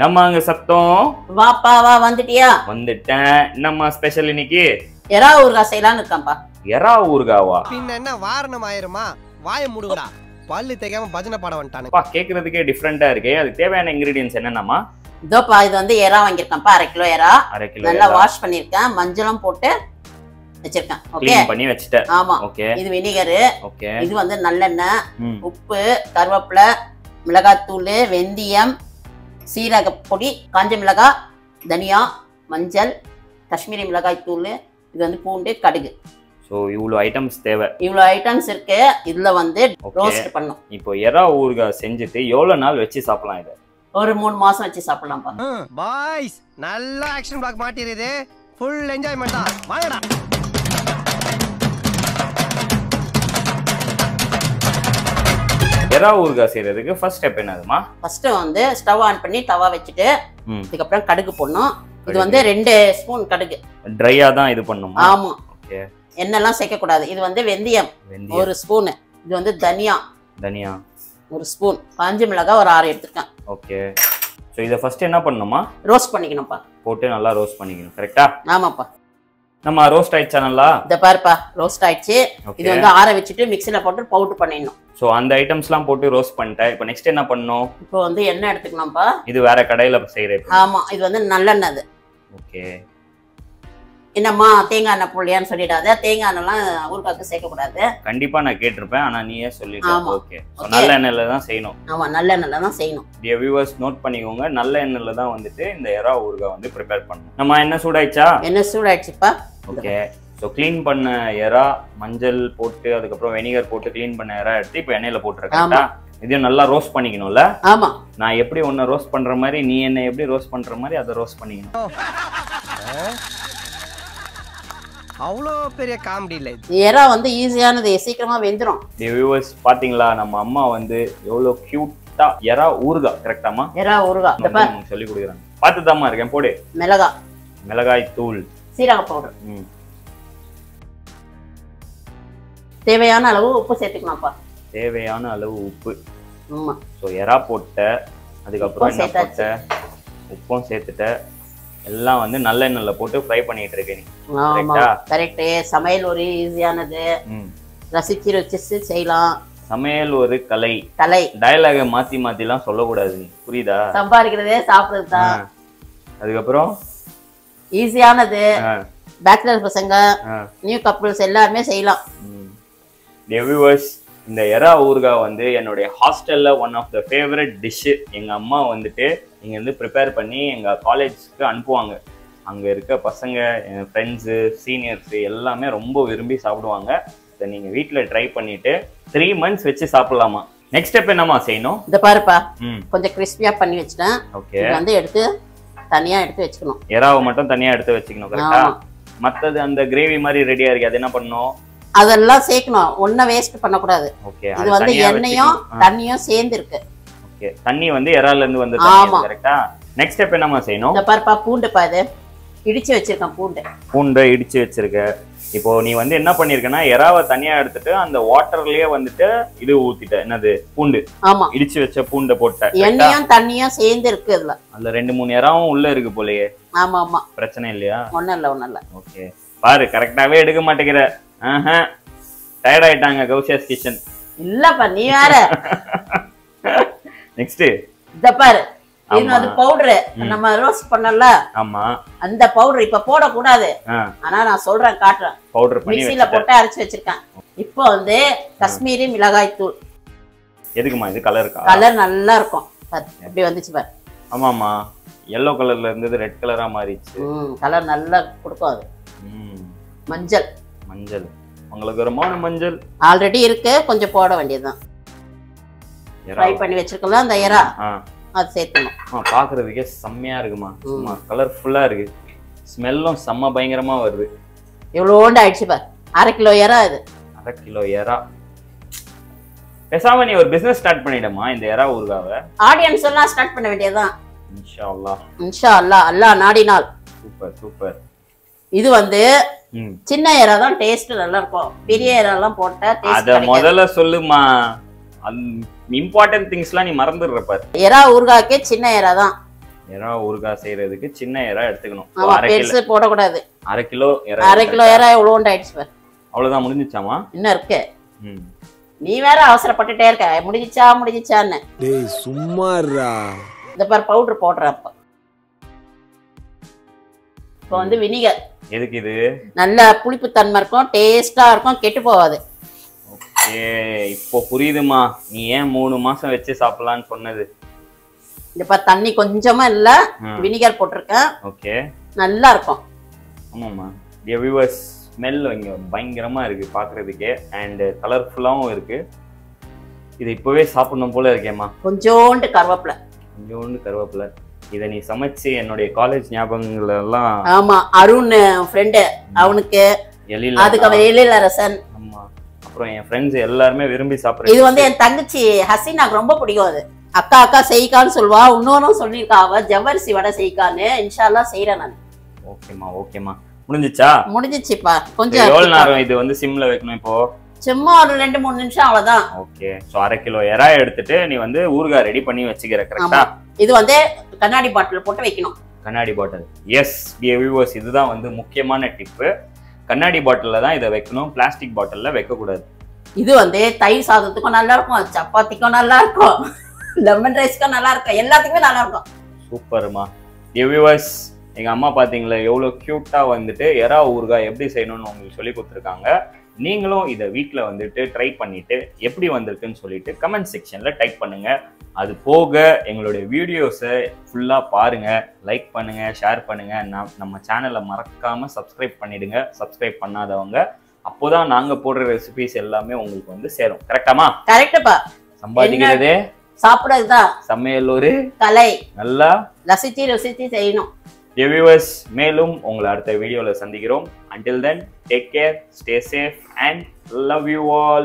நம்ம அங்க சத்தம் வாப்பா வா வந்துட்டியா? வந்துட்டேன். நம்ம ஸ்பெஷல் இன்னைக்கு எறா ஊறுகாய் செய்யலாம்னு இருக்கேன்ப்பா. எறா ஊறுகாவா? பின்ன என்ன வாரணம் ஆயிருமா? வாயை மூடுங்கடா. பல்லு தேய்க்காம பஜனை பாட வந்துட்டானே. அப்பா கேக்குறதுக்கே டிஃபரெண்டா இருக்கே. அதுக்கு தேவையான இன்கிரிடியன்ஸ் என்னென்னமா? இதோப்பா இது வந்து எறா வாங்கியிருக்கேன்ப்பா, 1/2 கிலோ எறா. 1/2 கிலோ நல்லா வாஷ் பண்ணிருக்கேன், மஞ்சளும் போட்டு வச்சிருக்கேன். ஓகே, க்ளீன் பண்ணி வச்சிட்டேன். ஆமா. ஓகே, இது வினிகர். ஓகே, இது வந்து நல்லெண்ணெய், உப்பு, உப்பு, கருவேப்பிலை, மிளகாத்தூள், வெந்தயம், சீரக பொடி, காஞ்ச மிளகாய், தனியா, மஞ்சள், காஷ்மீரி மிளகாய் தூள், இது வந்து பூண்டு, கடுகு. சோ இவ்வளவு ஐட்டம்ஸ் தேவை. இவ்வளவு ஐட்டம்ஸ் இருக்கு. இதுல வந்து ரோஸ்ட் பண்ணும். இப்போ எறா ஊறுகாய் செஞ்சுட்டு எவ்வளவு நாள் வச்சு சாப்பிடலாம்? இதை ஒரு 3 மாசம் வச்சு சாப்பிடலாம்ப்பா. பாய்ஸ் நல்லா ஆக்ஷன் பிளாக் மாட்டிருது. ஃபுல் என்ஜாய்மெண்டா. வாங்கடா. எறா ஊறுகாய் செய்யறதுக்கு ஃபர்ஸ்ட் ஸ்டெப் என்னதுமா? ஃபர்ஸ்ட் வந்து ஸ்டவ் ஆன் பண்ணி தவா வச்சுட்டு அதுக்கப்புறம் கடுகு போடணும். இது வந்து 2 ஸ்பூன் கடுகு. ட்ரையா தான் இது பண்ணுமா? ஆமா. ஓகே, எண்ணெய்லாம் சேர்க்க கூடாது. இது வந்து வெந்தயம் 1 ஸ்பூன். இது வந்து தனியா 1 ஸ்பூன். காஞ்ச மிளகாய் ஒரு 6 எடுத்துக்கேன். ஓகே, சோ இத ஃபர்ஸ்ட் என்ன பண்ணனுமா? ரோஸ்ட் பண்ணிக்கணும்ப்பா. போட்டு நல்லா ரோஸ்ட் பண்ணிக்கணும். கரெக்ட்டா? ஆமாப்பா. நம்ம ரோஸ்ட் ஆயிடுச்சானலா? இத பாருப்பா, ரோஸ்ட் ஆயிடுச்சு. இது வந்து ஆற வச்சிட்டு மிக்ஸில போட்டு பவுடர் பண்ணிடணும். சோ அந்த ஐட்டம்ஸ்லாம் போட்டு ரோஸ்ட் பண்ணிட்டேன். இப்போ நெக்ஸ்ட் என்ன பண்ணனும்? இப்போ வந்து எண்ணெய் எடுத்துக்கணும்ப்பா. இது வேற கடையில செய்யறேன். ஆமா, இது வந்து நல்லெண்ணெய். அது ஓகே. என்னம்மா தேங்காய் எண்ணெய் போடலையான்னு சொல்லிடாத. தேங்காய் எண்ணெய்லாம் ஊறுகாய்க்கு சேர்க்க கூடாது. கண்டிப்பா நான் கேட்டிருப்பேன், ஆனா நீயே சொல்லிட்ட. ஓகே, சோ நல்ல எண்ணெயில தான் செய்யணும். ஆமா, நல்ல எண்ணெயில தான் செய்யணும். டியர் வியூவர்ஸ் நோட் பண்ணிக்கோங்க, நல்ல எண்ணெயில தான் வந்துட்டு இந்த எறா ஊறுகாய் வந்து ப்ரிப்பேர் பண்ணணும். நம்ம என்ன சூடாயிச்சா? எண்ணெய் சூடாயிடுச்சுப்பா. ஓகே, ஸோ க்ளீன் பண்ண எறா மஞ்சள் போட்டு அதுக்கப்புறம் வெனிகர் போட்டு க்ளீன் பண்ண எறா எடுத்து இப்போ எண்ணெயில போட்டுருக்கேன். இதையும் நல்லா ரோஸ்ட் பண்ணிக்கணும்ல? ஆமா. நான் எப்படி ஒன்னு ரோஸ்ட் பண்ற மாதிரி நீ என்ன எப்படி ரோஸ்ட் பண்ற மாதிரி அதை ரோஸ்ட் பண்ணிக்கணும். அவ்வளோ பெரிய காமெடி இல்லை. எறா வந்து ஈஸியானது, சீக்கிரமா வெந்துடும். வியூவர்ஸ் பாத்தீங்களா, நம்ம அம்மா வந்து எவ்வளவு கியூட்டா எறா ஊறுகாய். கரெக்டாமா? எறா ஊறுகாய் சொல்லி கொடுக்குறாங்க. பார்த்துதாம்மா இருக்கேன். போடு. மிளகாய் தூள், சீரக பவுடர், தேவையான அளவு உப்பு சேர்த்துக்கணும்ப்பா. தேவையான அளவு உப்பு. ஆமா. ஸோ எறா போட்ட அதுக்கப்புறம் என்ன போட்ட? உப்பும் சேர்த்துட்ட. எல்லாம் வந்து நல்லெண்ணெய்ல போட்டு ஃப்ரை பண்ணிட்டு இருக்கேன். ஆமா, கரெக்ட். சமையல் ஒரு ஈஸியானது, ரசிச்சு ருசிச்சு செய்யலாம். சமையல் ஒரு கலை. டயலாக மாத்தி மாத்திலாம் சொல்லக்கூடாது, புரியுதா? சம்பாதிக்கிறதே சாப்பிடுறது தான். அதுக்கப்புறம் ஈஸியானது, பேச்சுலர் பசங்க, நியூ கப்பிள்ஸ் எல்லாருமே செய்யலாம். வியூவர்ஸ், இந்த எறா ஊறுகாய் வந்து என்னுடைய ஹாஸ்டல்ல one of the favourite dish. எங்க அம்மா வந்துட்டு இங்க இருந்து ப்ரிப்பேர் பண்ணி எங்க காலேஜ்க்கு அனுப்புவாங்க. அங்க இருக்க பசங்க, என் ஃப்ரெண்ட்ஸு, சீனியர்ஸ் எல்லாமே ரொம்ப விரும்பி சாப்பிடுவாங்க. இதை நீங்க வீட்டுல ட்ரை பண்ணிட்டு 3 months வச்சு சாப்பிடலாமா? நெக்ஸ்ட் ஸ்டெப் என்னமா செய்யணும்? இந்த பாருப்பா, கொஞ்சம் கிறிஸ்பியா பண்ணி வச்சுட்டேன். ஓகே, வந்து எடுத்து தனியா எடுத்து வச்சுக்கணும். எறாவை மட்டும் தனியா எடுத்து வச்சுக்கணும். கரெக்டா? மத்தது அந்த கிரேவி மாதிரி ரெடியா இருக்கு, அது என்ன பண்ணணும்? அதெல்லாம் சேர்க்கணும். ஒன்னும் வேஸ்ட் பண்ண கூடாது. ஓகே, இது வந்து எண்ணெயும் தண்ணியும் சேர்ந்து இருக்கு. ஓகே, தண்ணி வந்து எறால இருந்து வந்து கரெக்ட்டா? நெக்ஸ்ட் ஸ்டெப் என்னமா செய்யணும்? இந்த பாருப்பா, பூண்டு பாது இடிச்சு வச்சிருக்கேன். பூண்டை இடிச்சு வச்சிருக்க. இப்போ நீ வந்து என்ன பண்ணிருக்கனா, எறாவை தனியா எடுத்துட்டு அந்த வாட்டர்லயே வந்துட்டு இது ஊத்திட்ட. என்னது? பூண்டு. ஆமா, இடிச்சு வச்ச பூண்டை போட்ட. எண்ணெயும் தண்ணியும் சேர்ந்து இருக்கு. இதுல அதுல 2-3 எறாவும் உள்ள இருக்கு போலயே. ஆமா ஆமா, பிரச்சனை இல்லையா? ஒண்ணும் இல்ல. ஓகே, பாரு கரெக்டாவே எடுக்க மாட்டேங்கிற. டயர்ட் ஆயிட்டாங்க கௌசியாஸ் கிச்சன். இல்லப்பா, நீ வேற. நெக்ஸ்ட் இத பாரு, இது வந்து பவுடர். நம்ம ரோஸ்ட் பண்ணல, ஆமா, அந்த பவுடர் இப்ப போட கூடாது. ஆனா நான் சொல்றேன், காட்டுறேன். பவுடர் பண்ணி மிக்ஸில போட்டு அரைச்சு வச்சிருக்கேன். இப்போ வந்து காஷ்மீரி மிளகாய் தூள். எதுக்குமா இது? கலருக்கா? கலர் நல்லா இருக்கும். எப்படி வந்துச்சு பாரு. ஆமாமா, yellow கலர்ல இருந்தது ரெட் கலரா மாறிச்சு. கலர் நல்லா கொடுக்கும். அது மஞ்சள். உங்களுக்கு ஒரு மஞ்சள் ஆல்ரெடி இருக்கு, கொஞ்சம் போட வேண்டியதுதான். ஃப்ரை பண்ணி வச்சிருக்கோம்ல அந்த எறா, அது சேர்த்தணும். பாக்குறதுக்கே செம்மையா இருக்குமா, கலர்ஃபுல்லா இருக்கு. ஸ்மெல்லும் செம்ம பயங்கரமா வருது. எவ்வளோண்டு ஆயிடுச்சு பாரு. 1/2 கிலோ எறா. இது 1/2 கிலோ எறா. பேசாம நீ ஒரு பிசினஸ் ஸ்டார்ட் பண்ணிடமா இந்த எறா ஊறுகாவை? ஆடியன்ஸ் எல்லாம் ஸ்டார்ட் பண்ண வேண்டியதுதான். இன்ஷா அல்லாஹ், அல்லாஹ் நாடினால். சூப்பர். இது வந்து சின்ன எறா தான் டேஸ்ட் நல்லா இருக்கும். பெரிய எறாலாம் போட்டா டேஸ்ட் அத முதல்ல சொல்லுமா. இம்பார்ட்டன்ட் திங்ஸ்லாம் நீ மறந்துடுற பாரு. எறா ஊறுகாய்க்கே சின்ன எறா தான். எறா ஊறுகாய் செய்யறதுக்கு சின்ன எறா எடுத்துக்கணும். ஆமா, பெருசு போடக்கூடாது. 1/2 கிலோ எறா. 1/2 கிலோ எறா எவ்வளோண்டு ஆயிடுச்சு பாரு. அவ்வளவுதான் முடிஞ்சிச்சாமா? இன்னும் இருக்கு. நீ வேற அவசரப்பட்டுட்டே இருக்க, முடிஞ்சிச்சான்னு. டேய் சும்மாடா. இந்த பாரு பவுடர் போடுறேன். இப்போ வந்து வினிகர். எதுக்கு இது? நல்ல புளிப்பு தன்மை இருக்கும், டேஸ்டா இருக்கும், கெட்டு போகாது. ஓகே, இப்போ புரியுதுமா நீ ஏன் 3 மாசம் வச்சு சாப்பிடலாம்னு சொன்னது. இந்த பாரு தண்ணி கொஞ்சமா இல்ல, வினிகர் போட்டிருக்கேன். ஓகே, நல்லா இருக்கும். ஆமாம்மா. வியூவர்ஸ், ஸ்மெல் இங்க பயங்கரமா இருக்கு பாக்குறதுக்கே, அண்ட் கலர்ஃபுல்லாவும் இருக்கு. இது இப்பவே சாப்பிடணும் போல இருக்கேம்மா. கொஞ்சோண்டு கருவேப்பிலை. இதை நீ சமைச்சு என்னுடைய காலேஜ் ஞாபகங்கள் எல்லாம். ஆமா, அருண் ஃப்ரெண்டு, அவனுக்கு அதுக்கு அவன் எழிலரசன். ஆமா, அப்புறம் என் ஃப்ரெண்ட்ஸ் எல்லாருமே விரும்பி சாப்பிடுறது. இது வந்து என் தங்கச்சி ஹசீனாக்கு ரொம்ப பிடிக்கும். அது அக்கா செய்கான்னு சொல்வா. இன்னொன்னும் சொல்லியிருக்கா அவ, ஜவ்வரிசி வடை செய்கான்னு. இன்ஷால்லா செய்யறேன் நான். ஓகேமா. முடிஞ்சிச்சுப்பா. கொஞ்சம் எவ்வளவு நேரம் இது வந்து சிம்ல வைக்கணும்? இப்போ சும்மா ஒரு 2-3 நிமிஷம் அவ்வளவுதான். ஓகே, சோ 1/2 கிலோ எறா எடுத்துட்டு நீ வந்து ஊறுகாய் ரெடி பண்ணி வச்சுக்கிற. கரெக்ட்டா? இது வந்து கண்ணாடி பாட்டில் போட்டு வைக்கணும். கண்ணாடி பாட்டில். எஸ் வியூவர்ஸ், இதுதான் வந்து முக்கியமான டிப்பு. கண்ணாடி பாட்டில்ல தான் இதை வைக்கணும், பிளாஸ்டிக் பாட்டில்ல வைக்க கூடாது. இது வந்து தயிர் சாதத்துக்கும் நல்லா இருக்கும், சப்பாத்திக்கும் நல்லா இருக்கும், லெமன் ரைஸ்க்கும் நல்லா இருக்கும், எல்லாத்துக்குமே நல்லா இருக்கும். சூப்பர்மா. வியூவர்ஸ், எங்க அம்மா பாத்தீங்களா எவ்வளவு கியூட்டா வந்துட்டு எறா ஊறுகாய் எப்படி செய்யணும்னு உங்களுக்கு சொல்லி கொடுத்துருக்காங்க. நீங்களும் இதை வீட்டில் வந்துட்டு ட்ரை பண்ணிட்டு எப்படி வந்திருக்குன்னு சொல்லிட்டு கமெண்ட் செக்ஷன்ல டைப் பண்ணுங்க. அது போக எங்களுடைய வீடியோஸை ஃபுல்லா பாருங்க, லைக் பண்ணுங்க, ஷேர் பண்ணுங்க. நம்ம சேனலை மறக்காம சப்ஸ்கிரைப் பண்ணிடுங்க. சப்ஸ்கிரைப் பண்ணாதவங்க, அப்போதான் நாங்க போடுற ரெசிபிஸ் எல்லாமே உங்களுக்கு வந்து சேரும். கரெக்டாமா? கரெக்டா. சம்பாதிக்கிறது சாப்பிடுறதுதான் சமையல் ஒரு கலை. நல்லா ரசிச்சு செய்யணும். வியூவர்ஸ், மேலும் உங்களை அடுத்த வீடியோல சந்திக்கிறோம். Until then, take care, stay safe and love you all.